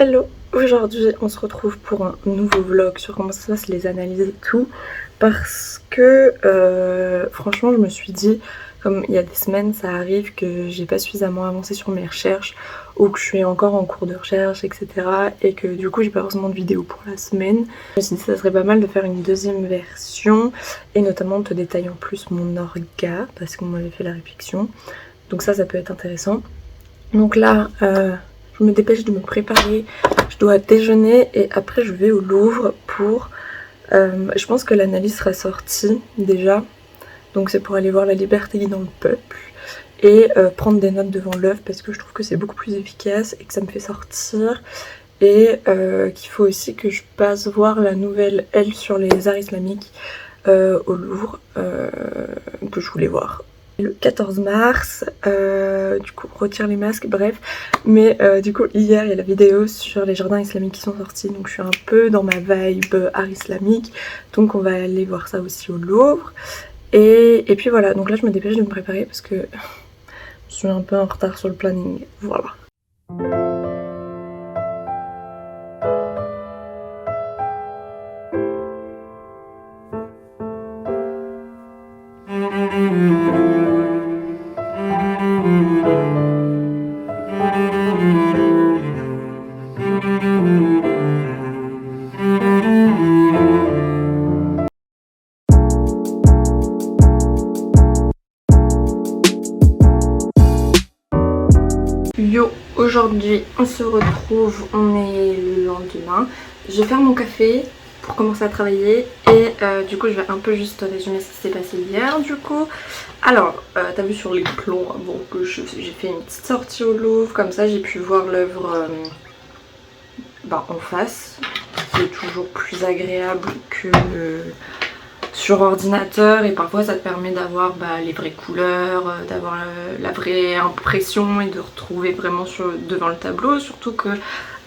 Hello, aujourd'hui on se retrouve pour un nouveau vlog sur comment ça se passe les analyses et tout, parce que franchement je me suis dit, comme il y a des semaines ça arrive que j'ai pas suffisamment avancé sur mes recherches ou que je suis encore en cours de recherche etc, et que du coup j'ai pas forcément de vidéo pour la semaine. Je me suis dit que ça serait pas mal de faire une deuxième version et notamment de te détailler en plus mon orga parce qu'on m'avait fait la réflexion, donc ça peut être intéressant. Donc là je me dépêche de me préparer, je dois déjeuner et après je vais au Louvre pour... je pense que l'analyse sera sortie déjà, donc c'est pour aller voir La Liberté guidant le peuple et prendre des notes devant l'œuvre parce que je trouve que c'est beaucoup plus efficace et que ça me fait sortir, et qu'il faut aussi que je passe voir la nouvelle Elle sur les arts islamiques au Louvre, que je voulais voir le 14 mars, du coup retire les masques, bref, mais du coup hier il y a la vidéo sur les jardins islamiques qui sont sortis, donc je suis un peu dans ma vibe art islamique, donc on va aller voir ça aussi au Louvre, et puis voilà, donc là je me dépêche de me préparer parce que je suis un peu en retard sur le planning, voilà. Yo, aujourd'hui on se retrouve, on est le lendemain, je vais faire mon café pour commencer à travailler et du coup je vais un peu juste résumer ce qui s'est passé hier du coup. Alors, t'as vu sur les plans avant que j'ai fait une petite sortie au Louvre, comme ça j'ai pu voir l'œuvre en face, c'est toujours plus agréable que sur ordinateur, et parfois ça te permet d'avoir les vraies couleurs, d'avoir la vraie impression et de retrouver vraiment devant le tableau, surtout que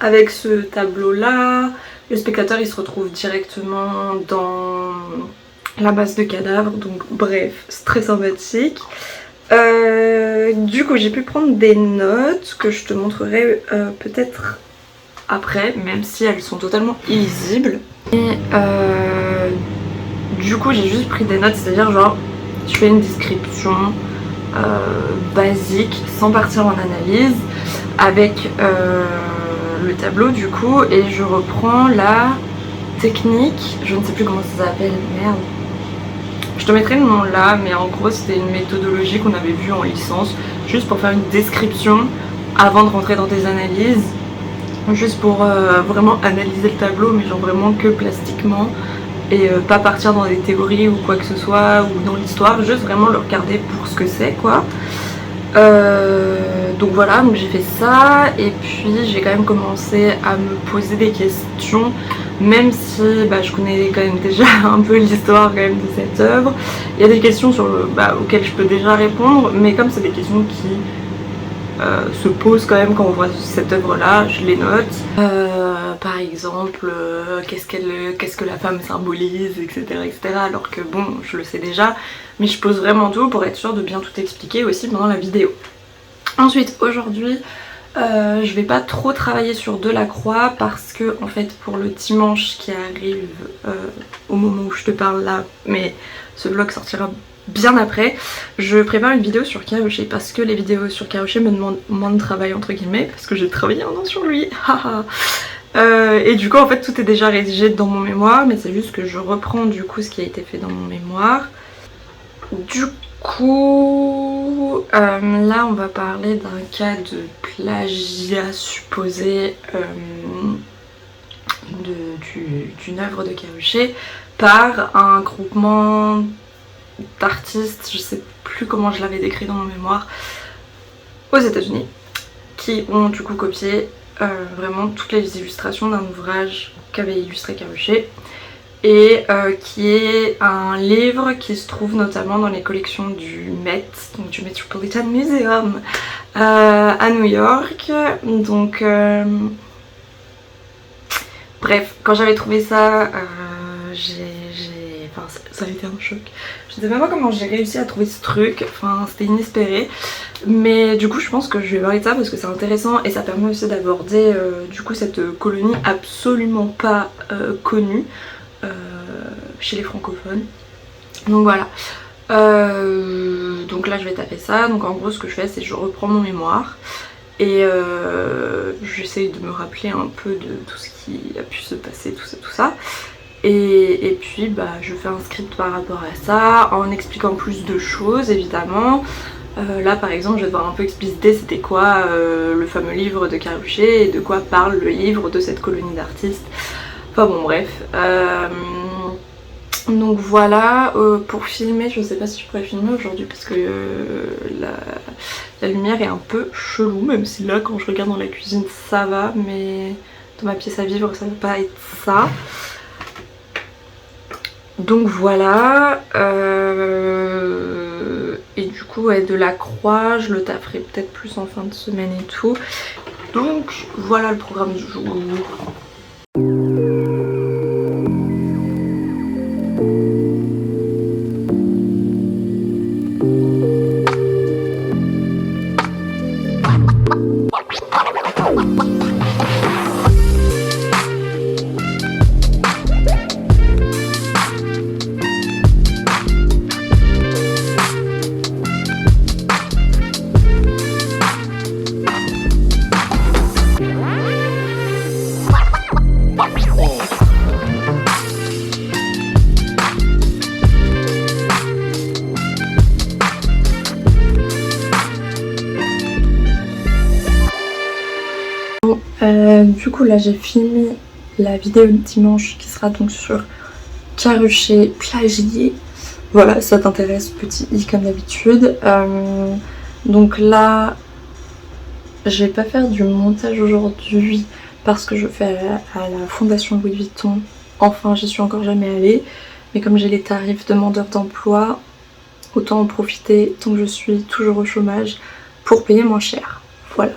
avec ce tableau là le spectateur il se retrouve directement dans la masse de cadavres, donc bref c'est très sympathique. Du coup j'ai pu prendre des notes que je te montrerai peut-être après, même si elles sont totalement illisibles. Et du coup j'ai juste pris des notes, c'est-à-dire genre je fais une description basique sans partir en analyse avec le tableau du coup, et je reprends la technique, je ne sais plus comment ça s'appelle, merde. Je te mettrai le nom là, mais en gros c'était une méthodologie qu'on avait vue en licence, juste pour faire une description avant de rentrer dans tes analyses, juste pour vraiment analyser le tableau, mais genre vraiment que plastiquement, et pas partir dans des théories ou quoi que ce soit, ou dans l'histoire, juste vraiment le regarder pour ce que c'est quoi. Donc voilà, donc j'ai fait ça, et puis j'ai quand même commencé à me poser des questions, même si je connais quand même déjà un peu l'histoire quand même de cette œuvre. Il y a des questions auxquelles je peux déjà répondre, mais comme c'est des questions qui se posent quand même quand on voit cette œuvre là, je les note. Par exemple, qu'est-ce que la femme symbolise, etc., etc. Alors que bon, je le sais déjà, mais je pose vraiment tout pour être sûre de bien tout expliquer aussi pendant la vidéo. Ensuite, aujourd'hui, je vais pas trop travailler sur Delacroix parce que en fait pour le dimanche qui arrive au moment où je te parle là, mais ce vlog sortira bien après, je prépare une vidéo sur Carocher parce que les vidéos sur Carocher me demandent moins de travail entre guillemets parce que j'ai travaillé un an sur lui. Et du coup en fait tout est déjà rédigé dans mon mémoire, mais c'est juste que je reprends du coup ce qui a été fait dans mon mémoire. Du coup là on va parler d'un cas de plagiat supposé d'une œuvre de Carocher par un groupement d'artistes, je sais plus comment je l'avais décrit dans mon mémoire, aux États-Unis, qui ont du coup copié vraiment toutes les illustrations d'un ouvrage qu'avait illustré Carocher, et qui est un livre qui se trouve notamment dans les collections du Met, donc du Metropolitan Museum à New York. Donc bref, quand j'avais trouvé ça, ça a été un choc. Je sais même pas comment j'ai réussi à trouver ce truc, enfin c'était inespéré. Mais du coup je pense que je vais parler de ça parce que c'est intéressant et ça permet aussi d'aborder du coup cette colonie absolument pas connue chez les francophones. Donc voilà. Donc là je vais taper ça. Donc en gros ce que je fais c'est que je reprends mon mémoire et j'essaye de me rappeler un peu de tout ce qui a pu se passer, tout ça. Et puis bah, je fais un script par rapport à ça en expliquant plus de choses évidemment. Là par exemple je vais devoir un peu expliciter c'était quoi le fameux livre de Carluchet et de quoi parle le livre de cette colonie d'artistes. Enfin bon bref. Donc voilà, pour filmer, je sais pas si je pourrais filmer aujourd'hui parce que la lumière est un peu chelou, même si là quand je regarde dans la cuisine ça va, mais dans ma pièce à vivre ça va pas être ça. Donc voilà, et du coup ouais, de la croix, je le taperai peut-être plus en fin de semaine et tout. Donc voilà le programme du jour. Du coup là j'ai filmé la vidéo de dimanche qui sera donc sur Carruchet plagié. Voilà, ça t'intéresse, petit i comme d'habitude. Donc là je vais pas faire du montage aujourd'hui parce que je fais à la fondation Louis Vuitton. Enfin j'y suis encore jamais allée, mais comme j'ai les tarifs demandeurs d'emploi, autant en profiter tant que je suis toujours au chômage pour payer moins cher. Voilà.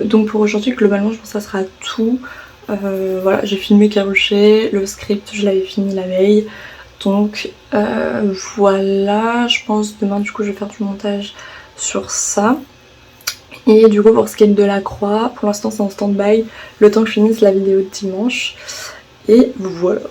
Donc pour aujourd'hui globalement je pense que ça sera tout. Voilà, j'ai filmé Carruchet, le script je l'avais fini la veille. Donc voilà, je pense demain du coup je vais faire du montage sur ça. Et du coup pour ce qui est de la croix, pour l'instant c'est en stand-by, le temps que je finisse la vidéo de dimanche. Et voilà.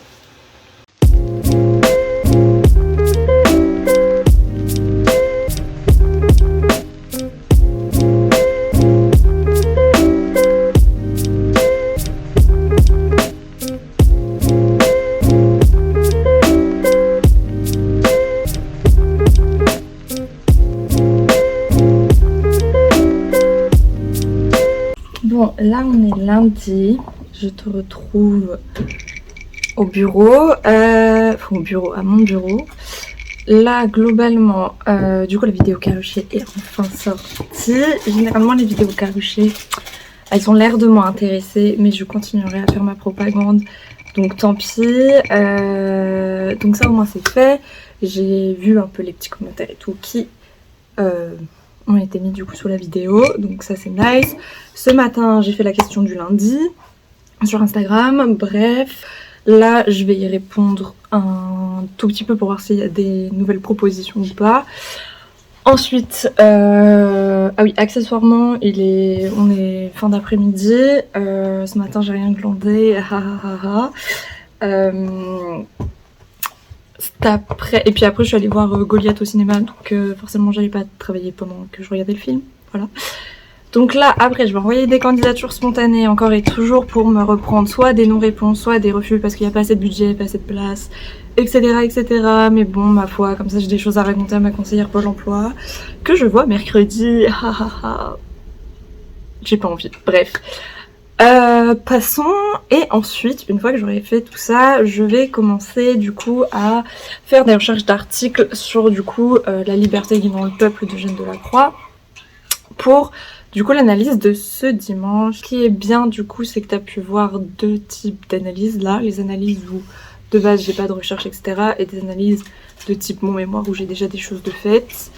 Bon, là on est lundi, je te retrouve au bureau, à mon bureau. Là globalement, du coup la vidéo Carruchet est enfin sortie. Généralement les vidéos Carruchet, elles ont l'air de m'intéresser, mais je continuerai à faire ma propagande, donc tant pis. Donc ça au moins c'est fait. J'ai vu un peu les petits commentaires et tout qui ont été mis du coup sous la vidéo, donc ça c'est nice. Ce matin j'ai fait la question du lundi sur Instagram, bref. Là je vais y répondre un tout petit peu pour voir s'il y a des nouvelles propositions ou pas. Ensuite, ah oui, accessoirement on est fin d'après-midi, ce matin j'ai rien glandé, après, et puis après je suis allée voir Goliath au cinéma, donc forcément j'allais pas travailler pendant que je regardais le film, voilà. Donc là après je vais envoyer des candidatures spontanées encore et toujours pour me reprendre soit des non-réponses, soit des refus parce qu'il n'y a pas assez de budget, pas assez de place, etc. etc. Mais bon ma foi, comme ça j'ai des choses à raconter à ma conseillère Pôle emploi que je vois mercredi, j'ai pas envie, bref. Passons, et ensuite une fois que j'aurai fait tout ça, je vais commencer du coup à faire des recherches d'articles sur du coup la liberté guidant le peuple de Jeanne Delacroix pour du coup l'analyse de ce dimanche. Ce qui est bien du coup c'est que tu as pu voir deux types d'analyses là, les analyses où de base j'ai pas de recherche etc. et des analyses de type mon mémoire où j'ai déjà des choses de faites.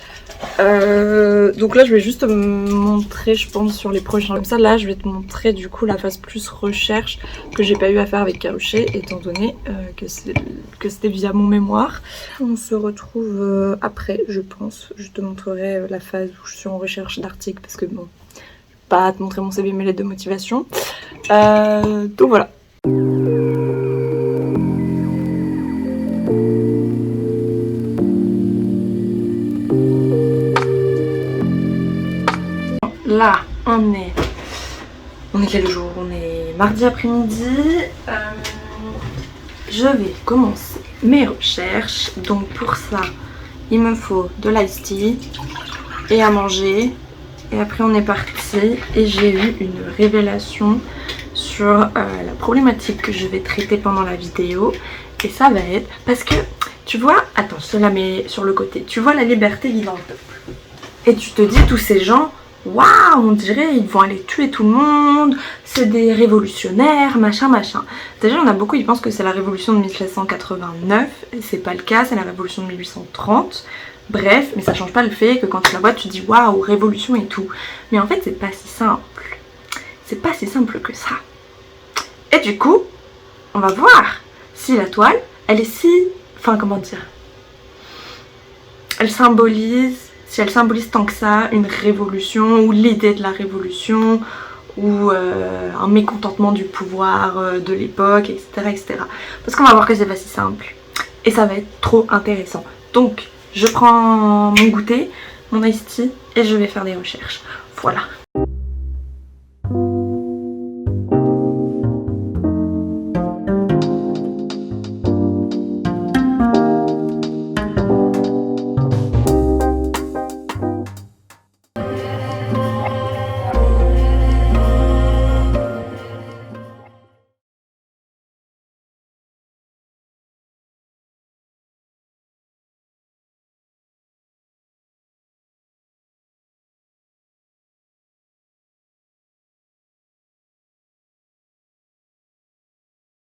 Donc là je vais juste te montrer je pense sur les prochains, comme ça là je vais te montrer du coup la phase plus recherche que j'ai pas eu à faire avec Karochet étant donné que c'était via mon mémoire. On se retrouve après je pense, je te montrerai la phase où je suis en recherche d'articles parce que bon, pas à te montrer mon CV mes lettres de motivation. Donc voilà. Là, on est quel jour? On est mardi après-midi. Je vais commencer mes recherches. Donc pour ça, il me faut de l'ice tea et à manger. Et après on est parti et j'ai eu une révélation sur la problématique que je vais traiter pendant la vidéo. Et ça va être parce que tu vois, attends, je te la mets sur le côté. Tu vois la liberté vivant le peuple. Et tu te dis tous ces gens, waouh, on dirait ils vont aller tuer tout le monde, c'est des révolutionnaires, machin machin. Déjà il y en a beaucoup qui pensent que c'est la révolution de 1789, et c'est pas le cas, c'est la révolution de 1830. Bref, mais ça change pas le fait que quand tu la vois tu dis waouh, révolution et tout. Mais en fait c'est pas si simple. C'est pas si simple que ça. Et du coup, on va voir si la toile, elle est si... Enfin comment dire, elle symbolise... Si elle symbolise tant que ça une révolution ou l'idée de la révolution ou un mécontentement du pouvoir de l'époque, etc., etc. Parce qu'on va voir que c'est pas si simple et ça va être trop intéressant. Donc je prends mon goûter, mon iced tea et je vais faire des recherches. Voilà.